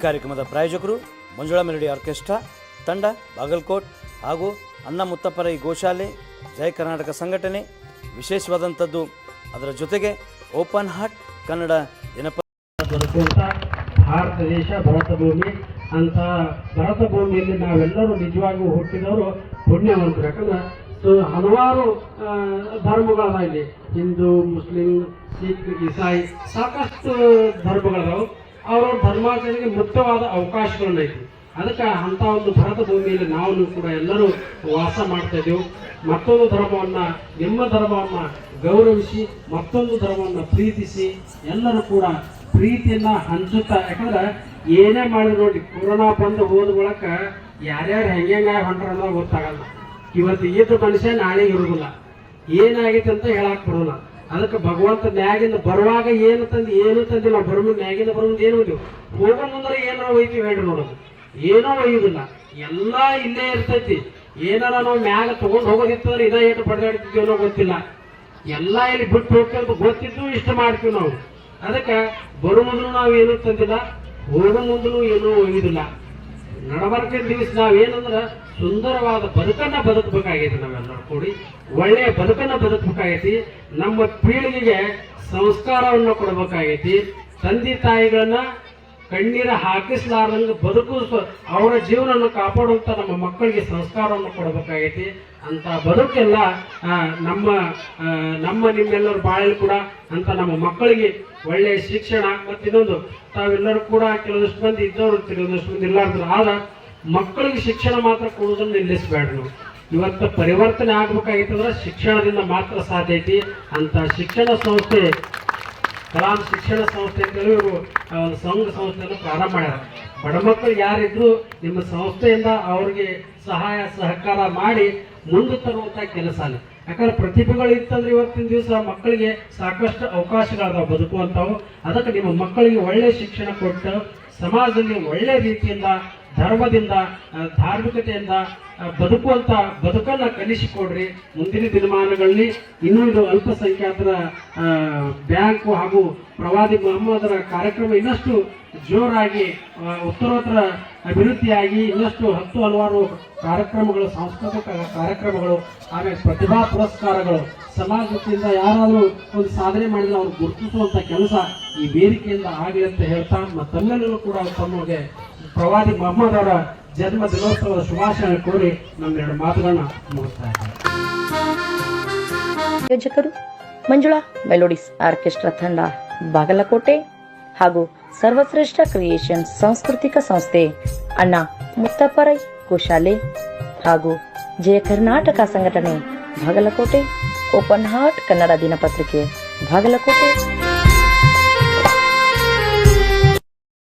ಕಾರ್ಯಕ್ರಮದ ಪ್ರಾಯೋಜಕರು Manjula melody orchestra ತಂಡ ಬಾಗಲಕೋಟ್ ಹಾಗೂ ಅಣ್ಣ ಮುತ್ತಪ್ಪರೈ ಗೋಶಾಲೆ ಜಯ ಕರ್ನಾಟಕ ಸಂಘಟನೆ. ವಿಶೇಷವಾದಂಥದ್ದು ಅದರ ಜೊತೆಗೆ ಓಪನ್ ಹಾರ್ಟ್ ಕನ್ನಡ ದಿನಪತ್ರಿಕೆ. ಭಾರತ ದೇಶ ಭರತ ಭೂಮಿ ಅಂತ ಭರತ ಭೂಮಿಯಲ್ಲಿ ನಾವೆಲ್ಲರೂ ನಿಜವಾಗಿಯೂ ಹುಟ್ಟಿದವರು ಪುಣ್ಯವಂತರು. ಯಾಕಂದ್ರೆ ಹಲವಾರು ಧರ್ಮಗಳದ ಇಲ್ಲಿ, ಹಿಂದೂ, ಮುಸ್ಲಿಂ, ಸಿಖ್, ಇಸಾಯಿ, ಸಾಕಷ್ಟು ಧರ್ಮಗಳದಾವು. ಅವರ ಧರ್ಮಾಚರಣೆಗೆ ಮುಕ್ತವಾದ ಅವಕಾಶಗಳನ್ನೈತಿ. ಅದಕ್ಕೆ ಅಂಥ ಒಂದು ಭರತ ಭೂಮಿಯಲ್ಲಿ ನಾವು ಕೂಡ ಎಲ್ಲರೂ ವಾಸ ಮಾಡ್ತಾ ಇದ್ದೇವೆ. ಮತ್ತೊಂದು ಧರ್ಮವನ್ನ, ನಿಮ್ಮ ಧರ್ಮವನ್ನ ಗೌರವಿಸಿ, ಮತ್ತೊಂದು ಧರ್ಮವನ್ನ ಪ್ರೀತಿಸಿ, ಎಲ್ಲರೂ ಕೂಡ ಪ್ರೀತಿಯನ್ನ ಹಂಚುತ್ತಾ. ಯಾಕಂದ್ರೆ ಏನೇ ಮಾಡಿ ನೋಡಿ, ಕೊರೋನಾ ಬಂದು ಹೋದ ಬಳಕ ಯಾರ್ಯಾರು ಹೆಂಗೆ ಹೊಂಟ್ರ ಅನ್ನೋದು ಗೊತ್ತಾಗಲ್ಲ. ಇವತ್ತು ಇದ್ದ ಮನುಷ್ಯ ನಾಳೆ ಇರುವುದಿಲ್ಲ, ಏನಾಗೈತೆ ಅಂತ ಹೇಳಕ್ ಬರೋಲ್ಲ. ಅದಕ್ಕೆ ಭಗವಂತ ನ್ಯಾಗಿಂದ ಬರುವಾಗ ಏನು ತಂದು ನಾವು ಬರೋ ನ್ಯಾಗಿಂದ ಬರೋದು ಏನು ಒಯ್ತೀವಿ, ಹೋಗೋ ಮುಂದ್ರೆ ಏನಾರ ಒಯ್ತೀವಿ ಹೇಳ್ರಿ ನೋಡೋದು, ಏನೋ ಒಯ್ಯುದಿಲ್ಲ, ಎಲ್ಲ ಇಲ್ಲೇ ಇರ್ತೈತಿ. ಏನಾರ ನಾವು ಮ್ಯಾಗ ತಗೊಂಡು ಹೋಗೋದಿತ್ತಂದ್ರೆ ಇದ ಏಟು ಪಡೆದಾಡ್ತಿದ್ವಿ ಅನ್ನೋ ಗೊತ್ತಿಲ್ಲ. ಎಲ್ಲ ಇಲ್ಲಿ ಬಿಟ್ಟು ಹೋಗ್ತೇವೆ ಗೊತ್ತಿದ್ದು ಇಷ್ಟ ಮಾಡ್ತೀವಿ ನಾವು. ಅದಕ್ಕೆ ಬರೋ ಮೊದಲು ನಾವು ಏನೂ ತಂದಿಲ್ಲ, ಹೋಗೋ ಮುಂದೂ ಏನೂ ಒಯ್ಯುದಿಲ್ಲ. ನಡಬರ್ಕಿನ ದಿವಸ ನಾವೇನಂದ್ರೆ ಸುಂದರವಾದ ಬದುಕನ್ನ ಬದುಕಬೇಕಾಗೈತಿ. ನಾವೆಲ್ಲರೂ ಕೂಡಿ ಒಳ್ಳೆಯ ಬದುಕನ್ನ ಬದುಕಬೇಕಾಗೈತಿ. ನಮ್ಮ ಪೀಳಿಗೆಗೆ ಸಂಸ್ಕಾರವನ್ನು ಕೊಡಬೇಕಾಗೈತಿ. ತಂದೆ ತಾಯಿಗಳನ್ನ ಕಣ್ಣೀರ ಹಾಕಿಸ್ಲಾರ್ದಂಗೆ ಅವರ ಜೀವನವನ್ನು ಕಾಪಾಡುವಂತ ನಮ್ಮ ಮಕ್ಕಳಿಗೆ ಸಂಸ್ಕಾರವನ್ನು ಕೊಡಬೇಕಾಗೈತಿ. ಅಂತ ಬದುಕೆಲ್ಲ ನಿಮ್ಮೆಲ್ಲರ ಬಾಳಲ್ಲಿ ಕೂಡ ಅಂತ ನಮ್ಮ ಮಕ್ಕಳಿಗೆ ಒಳ್ಳೆಯ ಶಿಕ್ಷಣ. ಮತ್ತಿನ್ನೊಂದು, ತಾವೆಲ್ಲರೂ ಕೂಡ ಕೆಲವಷ್ಟು ಮಂದಿ ಇದ್ದವರು, ಕೆಲವಷ್ಟು ಮಂದಿ ಇಲ್ಲಾರ್ದ್ರು, ಆದ ಮಕ್ಕಳಿಗೆ ಶಿಕ್ಷಣ ಮಾತ್ರ ಕೊಡೋದನ್ನು ನಿಲ್ಲಿಸಬೇಡ್ರಿ ನಾವು. ಇವತ್ತು ಪರಿವರ್ತನೆ ಆಗ್ಬೇಕಾಗಿತ್ತಂದ್ರೆ ಶಿಕ್ಷಣದಿಂದ ಮಾತ್ರ ಸಾಧ್ಯ ಐತಿ. ಅಂತ ಶಿಕ್ಷಣ ಸಂಸ್ಥೆ, ಕಲಾಂ ಶಿಕ್ಷಣ ಸಂಸ್ಥೆ ಅಂತೇಳಿ ಇವರು ಒಂದು ಸಂಘ ಸಂಸ್ಥೆಯನ್ನು ಪ್ರಾರಂಭ ಮಾಡ್ಯಾರ. ಬಡ ಮಕ್ಕಳು ಯಾರಿದ್ರು ನಿಮ್ಮ ಸಂಸ್ಥೆಯಿಂದ ಅವ್ರಿಗೆ ಸಹಾಯ ಸಹಕಾರ ಮಾಡಿ ಮುಂದೆ ತರುವಂತ ಕೆಲಸ ಅಲ್ಲಿ. ಯಾಕಂದ್ರೆ ಪ್ರತಿಭೆಗಳು ಇತ್ತಂದ್ರೆ ಇವತ್ತಿನ ದಿವಸ ಮಕ್ಕಳಿಗೆ ಸಾಕಷ್ಟು ಅವಕಾಶಗಳಾದಾವ ಬದುಕುವಂಥವು. ಅದಕ್ಕೆ ನಿಮ್ಮ ಮಕ್ಕಳಿಗೆ ಒಳ್ಳೆ ಶಿಕ್ಷಣ ಕೊಟ್ಟು ಸಮಾಜದಲ್ಲಿ ಒಳ್ಳೆ ರೀತಿಯಿಂದ, ಧರ್ಮದಿಂದ, ಧಾರ್ಮಿಕತೆಯಿಂದ ಬದುಕುವಂತ ಬದುಕನ್ನ ಕಲಿಸಿಕೊಡ್ರಿ. ಮುಂದಿನ ದಿನಮಾನಗಳಲ್ಲಿ ಇನ್ನೊಂದು ಅಲ್ಪಸಂಖ್ಯಾತರ ಬ್ಯಾಂಕು ಹಾಗೂ ಪ್ರವಾದಿ ಮೊಹಮ್ಮದರ ಕಾರ್ಯಕ್ರಮ ಇನ್ನಷ್ಟು ಜೋರಾಗಿ ಉತ್ತರೋತ್ತರ ಅಭಿವೃದ್ಧಿಯಾಗಿ ಇನ್ನಷ್ಟು ಹಲವಾರು ಕಾರ್ಯಕ್ರಮಗಳು, ಸಾಂಸ್ಕೃತಿಕ ಕಾರ್ಯಕ್ರಮಗಳು, ಆಮೇಲೆ ಪ್ರತಿಭಾ ಪುರಸ್ಕಾರಗಳು, ಸಮಾಜದಿಂದ ಯಾರಾದರೂ ಒಂದು ಸಾಧನೆ ಮಾಡಿದ್ರೆ ಅವ್ರು ಗುರುತಿಸುವಂತ ಕೆಲಸ ಈ ವೇದಿಕೆಯಿಂದ ಆಗಲಿ ಅಂತ ಹೇಳ್ತಾ, ತಮ್ಮೆಲ್ಲರೂ ಕೂಡ ತಮಗೆ ಪ್ರವಾದಿ ಮೊಹಮ್ಮದ್ ಅವರ ಜನ್ಮ ದಿನೋತ್ಸವದ ಶುಭಾಶಯ ಕೋರಿ ನಮ್ಮೆರಡು ಮಾತುಗಳನ್ನ ಮುಗಿಸ್ತಾ ಇದ್ದಾರೆ. ಆಯೋಜಕರು ಮಂಜುಳಾ ಮೆಲೋಡಿಸ್ ಆರ್ಕೆಸ್ಟ್ರಾ ತಂಡ ಬಾಗಲಕೋಟೆ ಹಾಗೂ ಸರ್ವಶ್ರೇಷ್ಠ ಕ್ರಿಯೇಷನ್ ಸಾಂಸ್ಕೃತಿಕ ಸಂಸ್ಥೆ ಅಣ್ಣ ಮುತ್ತಪ್ಪರೈ ಗೋಶಾಲೆ ಹಾಗೂ ಜಯ ಕರ್ನಾಟಕ ಸಂಘಟನೆ ಬಾಗಲಕೋಟೆ, ಓಪನ್ ಹಾರ್ಟ್ ಕನ್ನಡ ದಿನಪತ್ರಿಕೆ ಬಾಗಲಕೋಟೆ.